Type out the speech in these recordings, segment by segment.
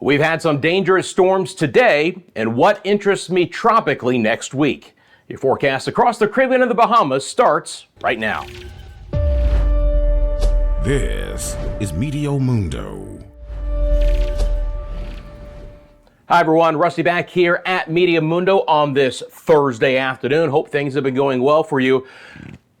We've had some dangerous storms today, and what interests me tropically next week. Your forecast across the Caribbean and the Bahamas starts right now. This is Meteo Mundo. Hi everyone, Rusty back here at Meteo Mundo on this Thursday afternoon. Hope things have been going well for you.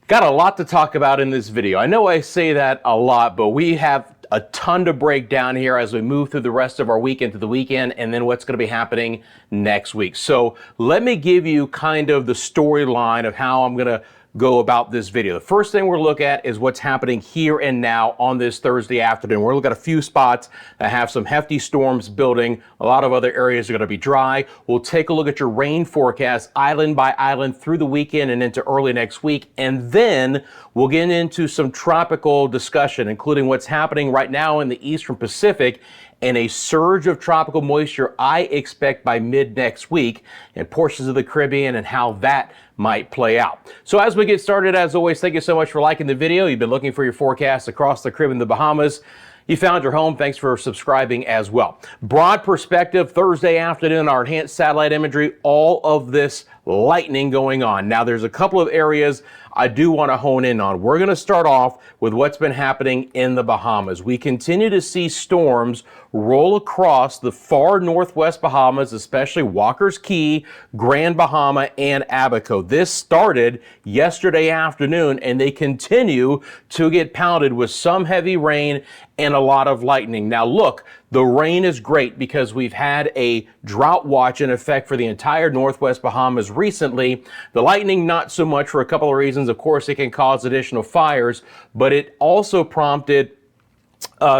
Got a lot to talk about in this video. I know I say that a lot, but we have a ton to break down here as we move through the rest of our week into the weekend and then what's going to be happening next week. So let me give you kind of the storyline of how I'm going to go about this video. The first thing we'll look at is what's happening here and now on this Thursday afternoon. We're looking at a few spots that have some hefty storms building. A lot of other areas are going to be dry. We'll take a look at your rain forecast island by island through the weekend and into early next week. And then we'll get into some tropical discussion, including what's happening right now in the Eastern Pacific and a surge of tropical moisture I expect by mid next week in portions of the Caribbean and how that might play out. So as we get started, as always, thank you so much for liking the video. You've been looking for your forecast across the Caribbean and the Bahamas. You found your home. Thanks for subscribing as well. Broad perspective, Thursday afternoon, our enhanced satellite imagery, all of this lightning going on. Now, there's a couple of areas I do want to hone in on. We're going to start off with what's been happening in the Bahamas. We continue to see storms roll across the far northwest Bahamas, especially Walker's Key, Grand Bahama, and Abaco. This started yesterday afternoon, and they continue to get pounded with some heavy rain and a lot of lightning. Now look, the rain is great because we've had a drought watch in effect for the entire northwest Bahamas recently. The lightning, not so much, for a couple of reasons. Of course, it can cause additional fires, but it also prompted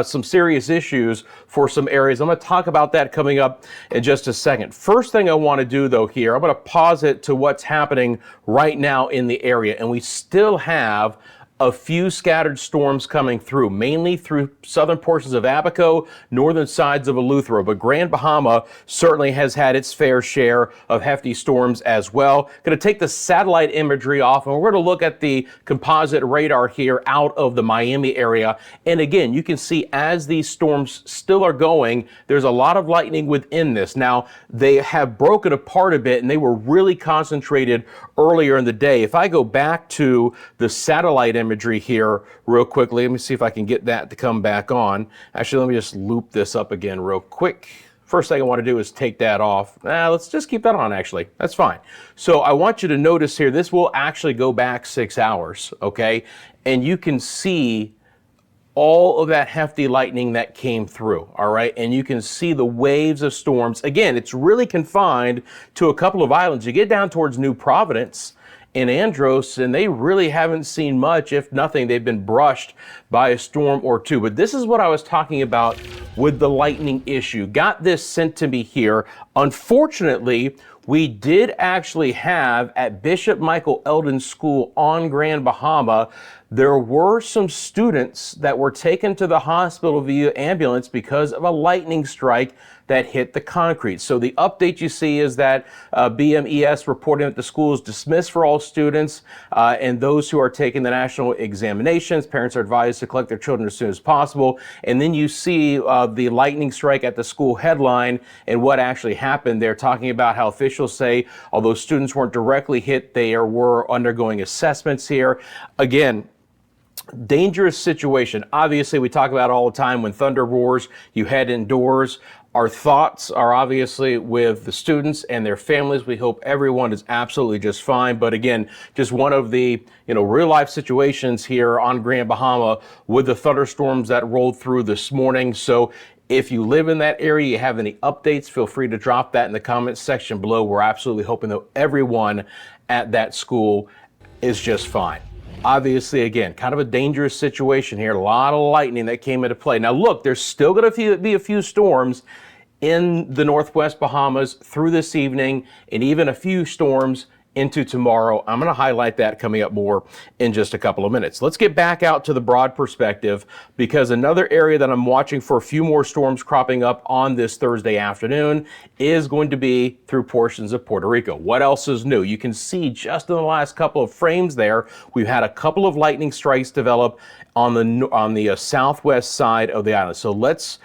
some serious issues for some areas. I'm going to talk about that coming up in just a second. First thing I want to do though here, I'm going to pause it to what's happening right now in the area. And we still have a few scattered storms coming through, mainly through southern portions of Abaco, northern sides of Eleuthero, but Grand Bahama certainly has had its fair share of hefty storms as well. Going to take the satellite imagery off, and we're going to look at the composite radar here out of the Miami area. And again, you can see as these storms still are going, there's a lot of lightning within this. Now, they have broken apart a bit, and they were really concentrated earlier in the day. If I go back to the satellite imagery here real quickly, let me see if I can get that to come back on. Actually, let me just loop this up again real quick. First thing I want to do is take that off. Let's just keep that on, actually. That's fine. So I want you to notice here, this will actually go back 6 hours, okay? And you can see all of that hefty lightning that came through, all right? And you can see the waves of storms. Again, it's really confined to a couple of islands. You get down towards New Providence and Andros, and they really haven't seen much. If nothing, they've been brushed by a storm or two. But this is what I was talking about with the lightning issue. Got this sent to me here. Unfortunately, we did actually have at Bishop Michael Eldon School on Grand Bahama, there were some students that were taken to the hospital via ambulance because of a lightning strike that hit the concrete. So the update you see is that BMES reporting that the school is dismissed for all students and those who are taking the national examinations. Parents are advised to collect their children as soon as possible. And then you see the lightning strike at the school headline and what actually happened. They're talking about how officials say, although students weren't directly hit, they were undergoing assessments here. Again, dangerous situation. Obviously, we talk about it all the time. When thunder roars, you head indoors. Our thoughts are obviously with the students and their families. We hope everyone is absolutely just fine. But again, just one of the real life situations here on Grand Bahama with the thunderstorms that rolled through this morning. So if you live in that area, you have any updates, feel free to drop that in the comments section below. We're absolutely hoping that everyone at that school is just fine. Obviously, again, kind of a dangerous situation here. A lot of lightning that came into play. Now, look, there's still going to be a few storms in the northwest Bahamas through this evening, and even a few storms into tomorrow. I'm going to highlight that coming up more in just a couple of minutes. Let's get back out to the broad perspective, because another area that I'm watching for a few more storms cropping up on this Thursday afternoon is going to be through portions of Puerto Rico. What else is new? You can see just in the last couple of frames there, we've had a couple of lightning strikes develop on the southwest side of the island. So let's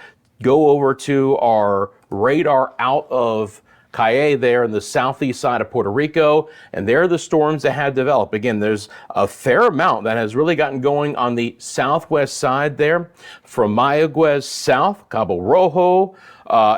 go over to our radar out of Cayenne there in the southeast side of Puerto Rico, and there are the storms that have developed. Again, there's a fair amount that has really gotten going on the southwest side there, from Mayaguez south, Cabo Rojo,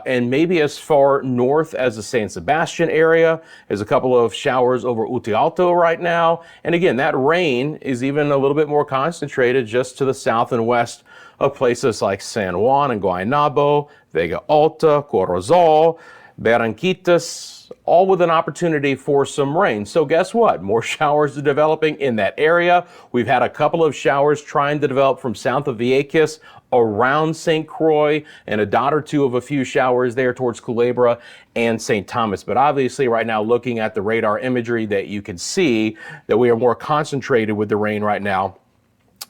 and maybe as far north as the San Sebastian area. There's a couple of showers over Utialto right now. And again, that rain is even a little bit more concentrated just to the south and west of places like San Juan and Guaynabo, Vega Alta, Corozal, Barranquitas, all with an opportunity for some rain. So guess what? More showers are developing in that area. We've had a couple of showers trying to develop from south of Vieques around St. Croix, and a dot or two of a few showers there towards Culebra and St. Thomas. But obviously right now, looking at the radar imagery, that you can see that we are more concentrated with the rain right now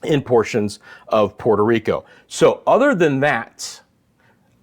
in portions of Puerto Rico. So other than that,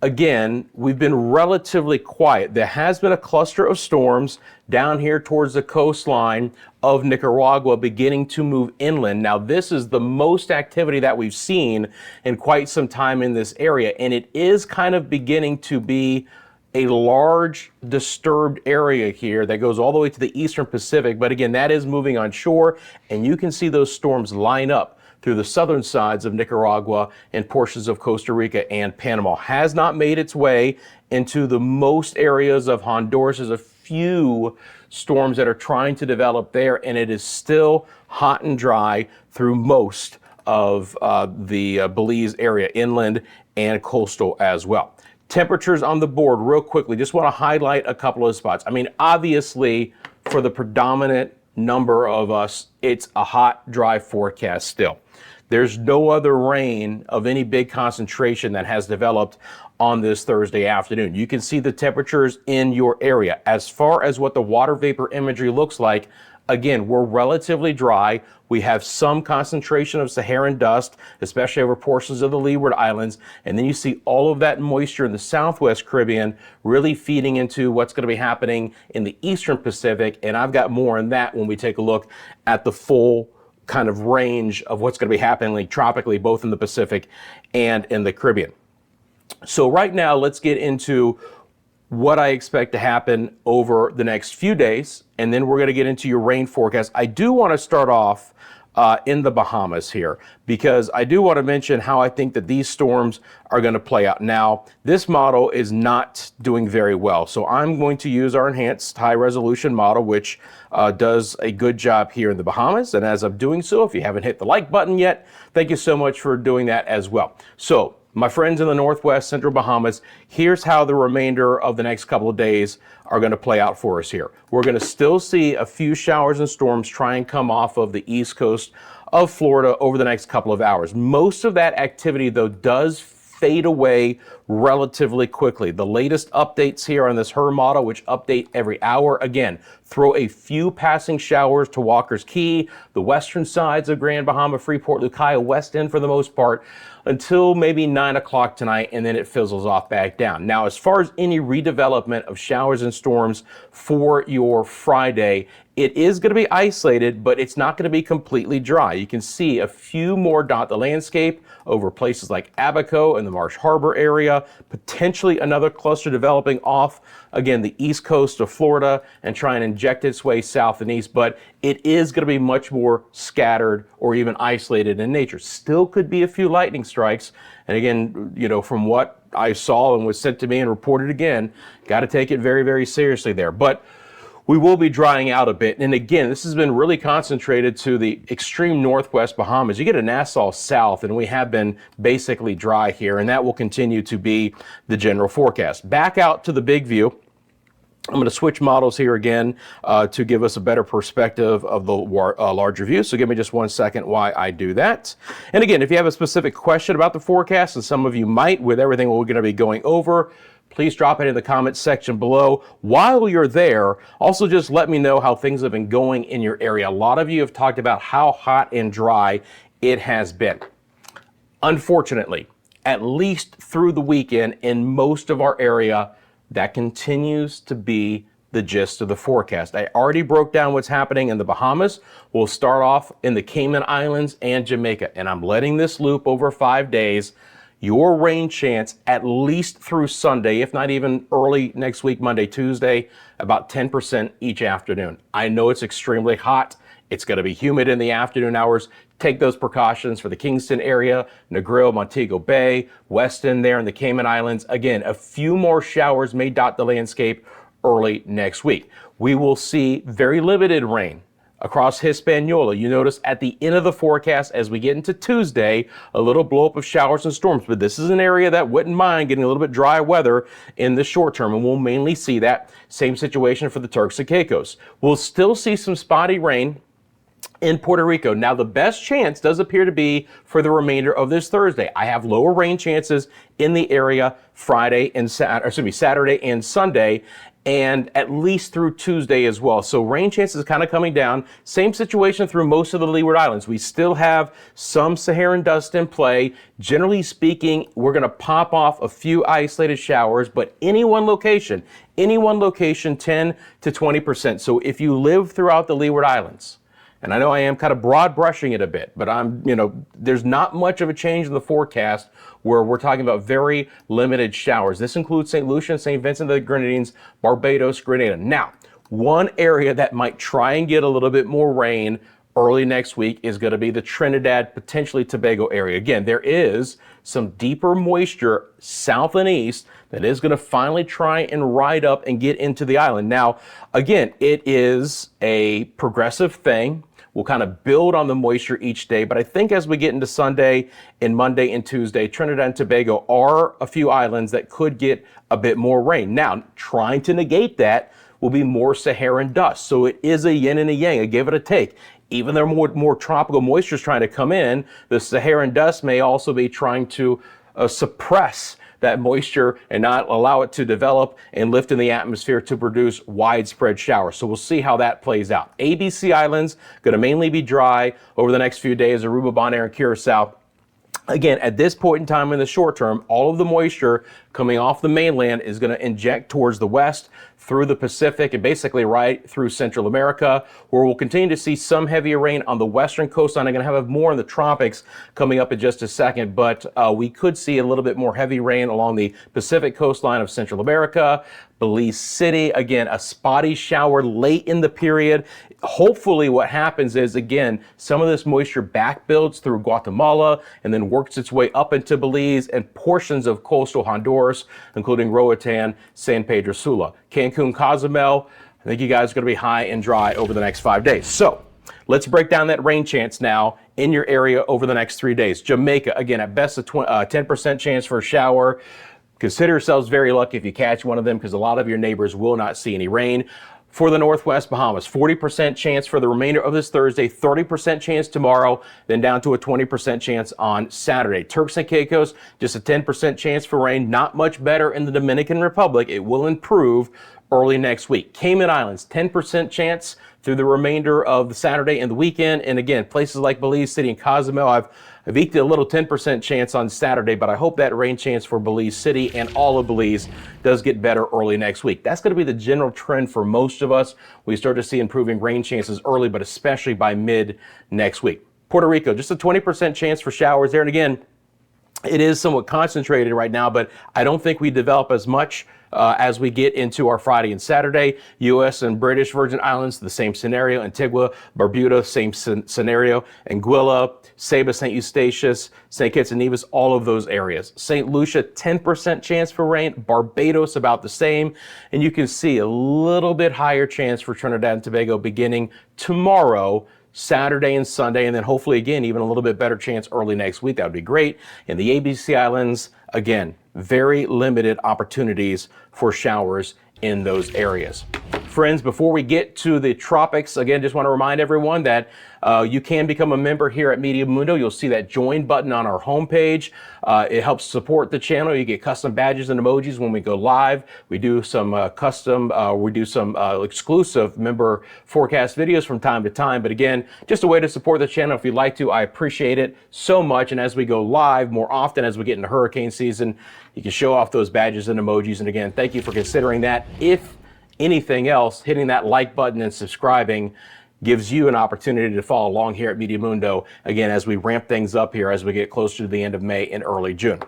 again, we've been relatively quiet. There has been a cluster of storms down here towards the coastline of Nicaragua beginning to move inland. Now, this is the most activity that we've seen in quite some time in this area, and it is kind of beginning to be a large disturbed area here that goes all the way to the eastern Pacific. But again, that is moving on shore, and you can see those storms line up through the southern sides of Nicaragua and portions of Costa Rica and Panama. Has not made its way into the most areas of Honduras. There's a few storms that are trying to develop there, and it is still hot and dry through most of the Belize area, inland and coastal as well. Temperatures on the board real quickly. Just want to highlight a couple of spots. I mean, obviously, for the predominant number of us, it's a hot, dry forecast still. There's no other rain of any big concentration that has developed on this Thursday afternoon. You can see the temperatures in your area. As far as what the water vapor imagery looks like, again, we're relatively dry. We have some concentration of Saharan dust, especially over portions of the Leeward Islands. And then you see all of that moisture in the Southwest Caribbean really feeding into what's going to be happening in the Eastern Pacific. And I've got more on that when we take a look at the full kind of range of what's going to be happening tropically, both in the Pacific and in the Caribbean. So right now, let's get into what I expect to happen over the next few days, and then we're going to get into your rain forecast. I do want to start off in the Bahamas here, because I do want to mention how I think that these storms are going to play out. Now, this model is not doing very well, so I'm going to use our enhanced high resolution model, which does a good job here in the Bahamas. And as I'm doing so, if you haven't hit the like button yet, thank you so much for doing that as well. So my friends in the Northwest Central Bahamas, here's how the remainder of the next couple of days are going to play out for us here. We're going to still see a few showers and storms try and come off of the east coast of Florida over the next couple of hours. Most of that activity, though, does fade away relatively quickly. The latest updates here on this HER model, which update every hour, again, throw a few passing showers to Walker's Key, the western sides of Grand Bahama, Freeport, Lucaya, West End for the most part, until maybe 9 o'clock tonight, and then it fizzles off back down. Now, as far as any redevelopment of showers and storms for your Friday, it is going to be isolated, but it's not going to be completely dry. You can see a few more dot the landscape over places like Abaco and the Marsh Harbor area, potentially another cluster developing off, again, the east coast of Florida and try and inject its way south and east, but it is going to be much more scattered or even isolated in nature. Still could be a few lightning strikes. And again, you know, from what I saw and was sent to me and reported again, got to take it very, very seriously there. But we will be drying out a bit. And again, this has been really concentrated to the extreme northwest Bahamas. You get a Nassau south, and we have been basically dry here, and that will continue to be the general forecast. Back out to the big view. I'm going to switch models here again to give us a better perspective of the larger view. So give me just 1 second while I do that. And again, if you have a specific question about the forecast, and some of you might with everything we're going to be going over, please drop it in the comments section below. While you're there, also just let me know how things have been going in your area. A lot of you have talked about how hot and dry it has been. Unfortunately, at least through the weekend in most of our area, that continues to be the gist of the forecast. I already broke down what's happening in the Bahamas. We'll start off in the Cayman Islands and Jamaica, and I'm letting this loop over 5 days. your rain chance at least through Sunday, if not even early next week, Monday, Tuesday, about 10% each afternoon. I know it's extremely hot. It's going to be humid in the afternoon hours. Take those precautions for the Kingston area, Negril, Montego Bay, Weston there in the Cayman Islands. Again, a few more showers may dot the landscape early next week. We will see very limited rain across Hispaniola. You notice at the end of the forecast as we get into Tuesday, a little blow up of showers and storms, but this is an area that wouldn't mind getting a little bit dry weather in the short term, and we'll mainly see that same situation for the Turks and Caicos. We'll still see some spotty rain in Puerto Rico. Now, the best chance does appear to be for the remainder of this Thursday. I have lower rain chances in the area Saturday and Sunday, and at least through Tuesday as well. So rain chances kind of coming down. Same situation through most of the Leeward Islands. We still have some Saharan dust in play. Generally speaking, we're going to pop off a few isolated showers, but any one location, 10 to 20%. So if you live throughout the Leeward Islands, and I know I am kind of broad brushing it a bit, but there's not much of a change in the forecast where we're talking about very limited showers. This includes St. Lucia, St. Vincent of the Grenadines, Barbados, Grenada. Now, one area that might try and get a little bit more rain early next week is going to be the Trinidad, potentially Tobago area. Again, there is some deeper moisture south and east that is going to finally try and ride up and get into the island. Now, again, it is a progressive thing. We'll kind of build on the moisture each day, but I think as we get into Sunday and Monday and Tuesday, Trinidad and Tobago are a few islands that could get a bit more rain. Now, trying to negate that will be more Saharan dust. So it is a yin and a yang, a give it a take. Even though more tropical moisture is trying to come in, the Saharan dust may also be trying to suppress that moisture and not allow it to develop and lift in the atmosphere to produce widespread showers. So we'll see how that plays out. ABC Islands going to mainly be dry over the next few days. Aruba, Bonaire, and Curacao. Again, at this point in time in the short term, all of the moisture coming off the mainland is going to inject towards the west through the Pacific and basically right through Central America, where we'll continue to see some heavier rain on the western coastline. I'm going to have more in the tropics coming up in just a second, but we could see a little bit more heavy rain along the Pacific coastline of Central America. Belize City, again, a spotty shower late in the period. Hopefully what happens is, again, some of this moisture back builds through Guatemala and then works its way up into Belize and portions of coastal Honduras, including Roatan, San Pedro Sula. Cancun, Cozumel, I think you guys are going to be high and dry over the next 5 days. So let's break down that rain chance now in your area over the next 3 days. Jamaica, again, at best a 10% chance for a shower. Consider yourselves very lucky if you catch one of them, because a lot of your neighbors will not see any rain. For the Northwest Bahamas, 40% chance for the remainder of this Thursday, 30% chance tomorrow, then down to a 20% chance on Saturday. Turks and Caicos, just a 10% chance for rain. Not much better in the Dominican Republic. It will improve early next week. Cayman Islands, 10% chance through the remainder of the Saturday and the weekend. And again, places like Belize City and Cozumel, I've eked a little 10% chance on Saturday, but I hope that rain chance for Belize City and all of Belize does get better early next week. That's going to be the general trend for most of us. We start to see improving rain chances early, but especially by mid next week. Puerto Rico, just a 20% chance for showers there. And again, it is somewhat concentrated right now, but I don't think we develop as much as we get into our Friday and Saturday. U.S. and British Virgin Islands, the same scenario. Antigua, Barbuda, same scenario. Anguilla, Saba, St. Eustatius, St. Kitts and Nevis, all of those areas. St. Lucia, 10% chance for rain. Barbados, about the same. And you can see a little bit higher chance for Trinidad and Tobago beginning tomorrow, Saturday and Sunday, and then hopefully again even a little bit better chance early next week. That would be great. In the ABC Islands, again, very limited opportunities for showers in those areas. Friends, before we get to the tropics, again, just want to remind everyone that you can become a member here at Meteo Mundo. You'll see that join button on our homepage. It helps support the channel. You get custom badges and emojis when we go live. We do some exclusive member forecast videos from time to time. But again, just a way to support the channel. If you'd like to, I appreciate it so much. And as we go live more often, as we get into hurricane season, you can show off those badges and emojis. And again, thank you for considering that. If anything else, hitting that like button and subscribing gives you an opportunity to follow along here at Meteo Mundo, again, as we ramp things up here as we get closer to the end of May and early June.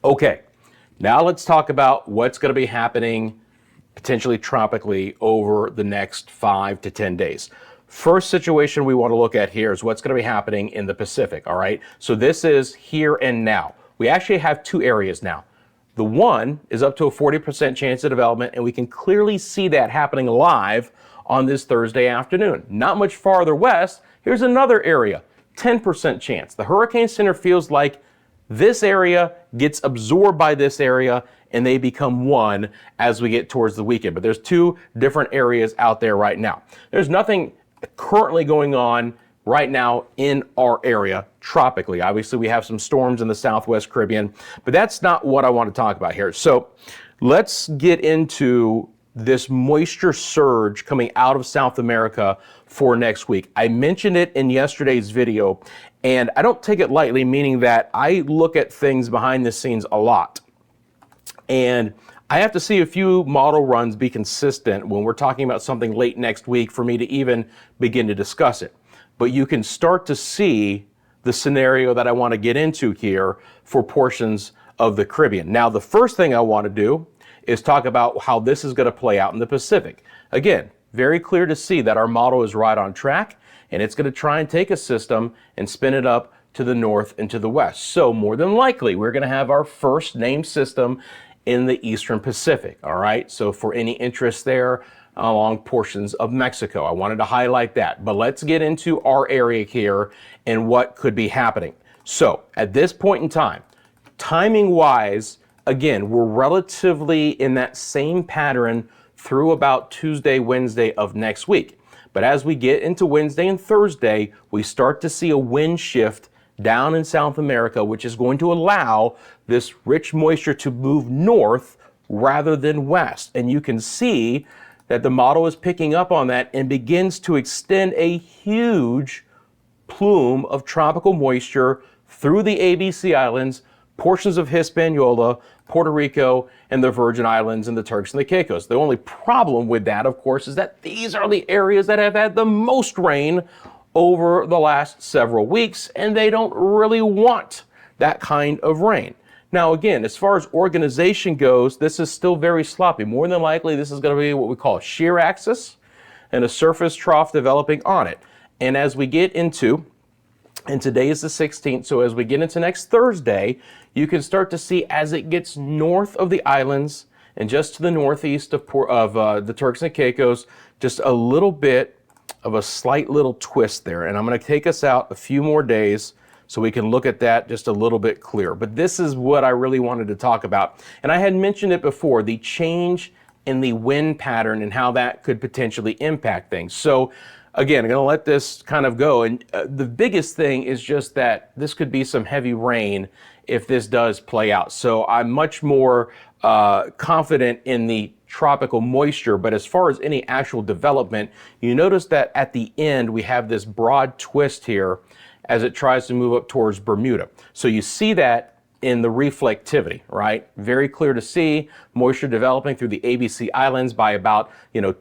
Okay, now let's talk about what's going to be happening potentially tropically over the next 5 to 10 days. First situation we want to look at here is what's going to be happening in the Pacific, all right? So this is here and now. We actually have two areas now. The one is up to a 40% chance of development, and we can clearly see that happening live on this Thursday afternoon. Not much farther west, here's another area, 10% chance. The Hurricane Center feels like this area gets absorbed by this area and they become one as we get towards the weekend. But there's two different areas out there right now. There's nothing currently going on right now in our area tropically. Obviously, we have some storms in the Southwest Caribbean, but that's not what I want to talk about here. So let's get into this moisture surge coming out of South America for next week. I mentioned it in yesterday's video, and I don't take it lightly, meaning that I look at things behind the scenes a lot. And I have to see a few model runs be consistent when we're talking about something late next week for me to even begin to discuss it. But you can start to see the scenario that I want to get into here for portions of the Caribbean. Now, the first thing I want to do is talk about how this is going to play out in the Pacific. Again, very clear to see that our model is right on track, and it's going to try and take a system and spin it up to the north and to the west. So more than likely, we're going to have our first named system in the Eastern Pacific, all right? So for any interest there along portions of Mexico, I wanted to highlight that. But let's get into our area here and what could be happening. So at this point in time, timing-wise, again, we're relatively in that same pattern through about Tuesday, Wednesday of next week. But as we get into Wednesday and Thursday, we start to see a wind shift down in South America, which is going to allow this rich moisture to move north rather than west. And you can see that the model is picking up on that and begins to extend a huge plume of tropical moisture through the ABC Islands, portions of Hispaniola, Puerto Rico, and the Virgin Islands and the Turks and the Caicos. The only problem with that, of course, is that these are the areas that have had the most rain over the last several weeks, and they don't really want that kind of rain. Now, again, as far as organization goes, this is still very sloppy. More than likely, this is going to be what we call a shear axis and a surface trough developing on it. And as we get into, and today is the 16th, so as we get into next Thursday, you can start to see as it gets north of the islands and just to the northeast of the Turks and Caicos, just a little bit of a slight little twist there. And I'm going to take us out a few more days so we can look at that just a little bit clearer. But this is what I really wanted to talk about. And I had mentioned it before, the change in the wind pattern and how that could potentially impact things. So again, I'm going to let this kind of go. And the biggest thing is just that this could be some heavy rain if this does play out. So I'm much more confident in the tropical moisture, but as far as any actual development, you notice that at the end we have this broad twist here as it tries to move up towards Bermuda. So you see that in the reflectivity, right? Very clear to see moisture developing through the ABC Islands by about,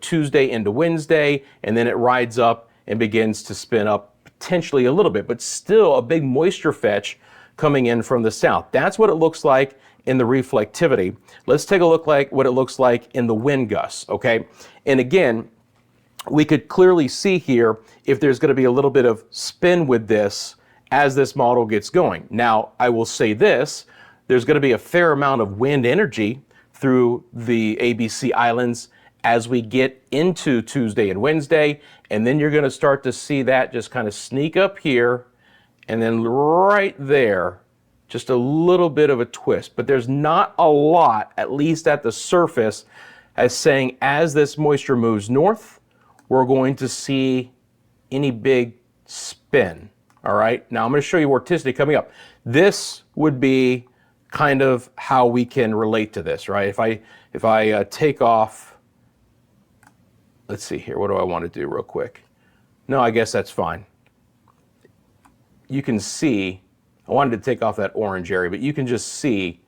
Tuesday into Wednesday, and then it rides up and begins to spin up potentially a little bit, but still a big moisture fetch coming in from the south. That's what it looks like in the reflectivity. Let's take a look like what it looks like in the wind gusts, okay? And again, we could clearly see here if there's going to be a little bit of spin with this as this model gets going. Now, I will say this, there's going to be a fair amount of wind energy through the ABC Islands as we get into Tuesday and Wednesday, and then you're going to start to see that just kind of sneak up here, and then right there, just a little bit of a twist. But there's not a lot, at least at the surface, as saying as this moisture moves north, we're going to see any big spin. All right, now I'm going to show you vorticity coming up. This would be kind of how we can relate to this, right? If I take off, let's see here, what do I want to do real quick? No, I guess that's fine. You can see, I wanted to take off that orange area, but you can just see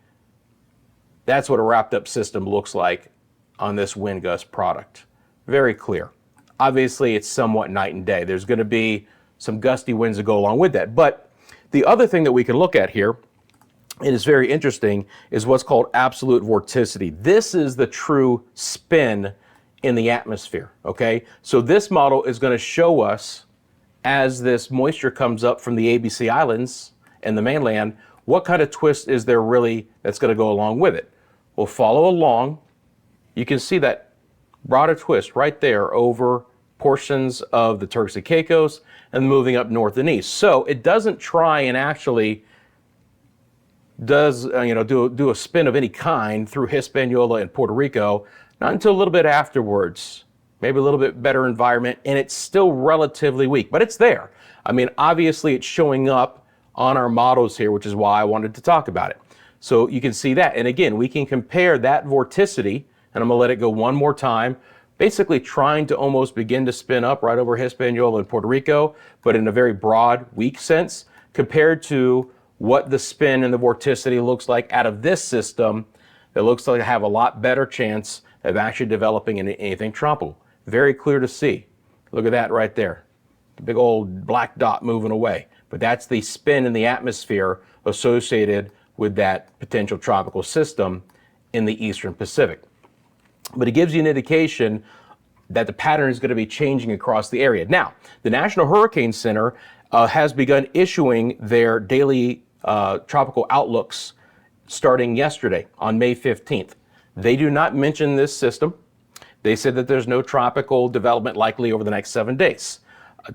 that's what a wrapped up system looks like on this wind gust product. Very clear. Obviously, it's somewhat night and day. There's going to be some gusty winds that go along with that. But the other thing that we can look at here and it's very interesting, is what's called absolute vorticity. This is the true spin in the atmosphere, okay? So this model is going to show us, as this moisture comes up from the ABC Islands and the mainland, what kind of twist is there really that's going to go along with it. We'll follow along. You can see that broader twist right there over portions of the Turks and Caicos and moving up north and east. So it doesn't try and actually do a spin of any kind through Hispaniola and Puerto Rico, not until a little bit afterwards. Maybe a little bit better environment, and it's still relatively weak, but it's there. I mean, obviously it's showing up on our models here, which is why I wanted to talk about it. So you can see that. And again, we can compare that vorticity, and I'm gonna let it go one more time, basically trying to almost begin to spin up right over Hispaniola and Puerto Rico, but in a very broad, weak sense, compared to what the spin and the vorticity looks like out of this system that looks like to have a lot better chance of actually developing into anything tropical. Very clear to see. Look at that right there. The big old black dot moving away. But that's the spin in the atmosphere associated with that potential tropical system in the Eastern Pacific. But it gives you an indication that the pattern is going to be changing across the area. Now, the National Hurricane Center has begun issuing their daily tropical outlooks starting yesterday on May 15th. They do not mention this system. They said that there's no tropical development likely over the next 7 days.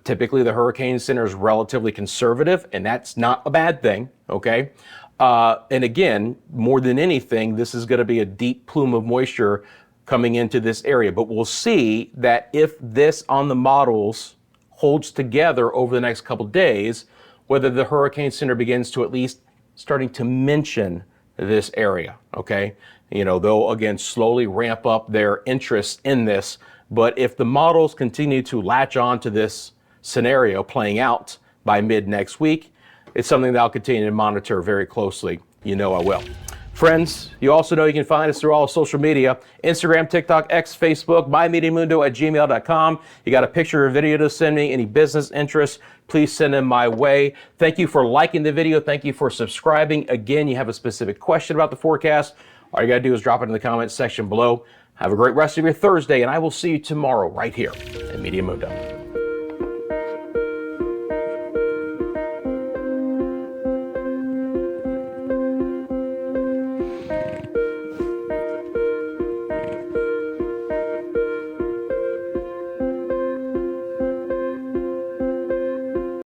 Typically, the Hurricane Center is relatively conservative, and that's not a bad thing, okay? And again, more than anything, this is going to be a deep plume of moisture coming into this area. But we'll see that if this on the models holds together over the next couple days, whether the Hurricane Center begins to at least starting to mention this area, okay? You know, they'll again slowly ramp up their interest in this, but if the models continue to latch on to this scenario playing out by mid next week, it's something that I'll continue to monitor very closely. You know I will. Friends, you also know you can find us through all social media, Instagram, TikTok, X, Facebook, mymediamundo@gmail.com. You got a picture or video to send me, any business interests, please send them my way. Thank you for liking the video. Thank you for subscribing. Again, you have a specific question about the forecast, all you got to do is drop it in the comments section below. Have a great rest of your Thursday, and I will see you tomorrow right here at Meteo Mundo.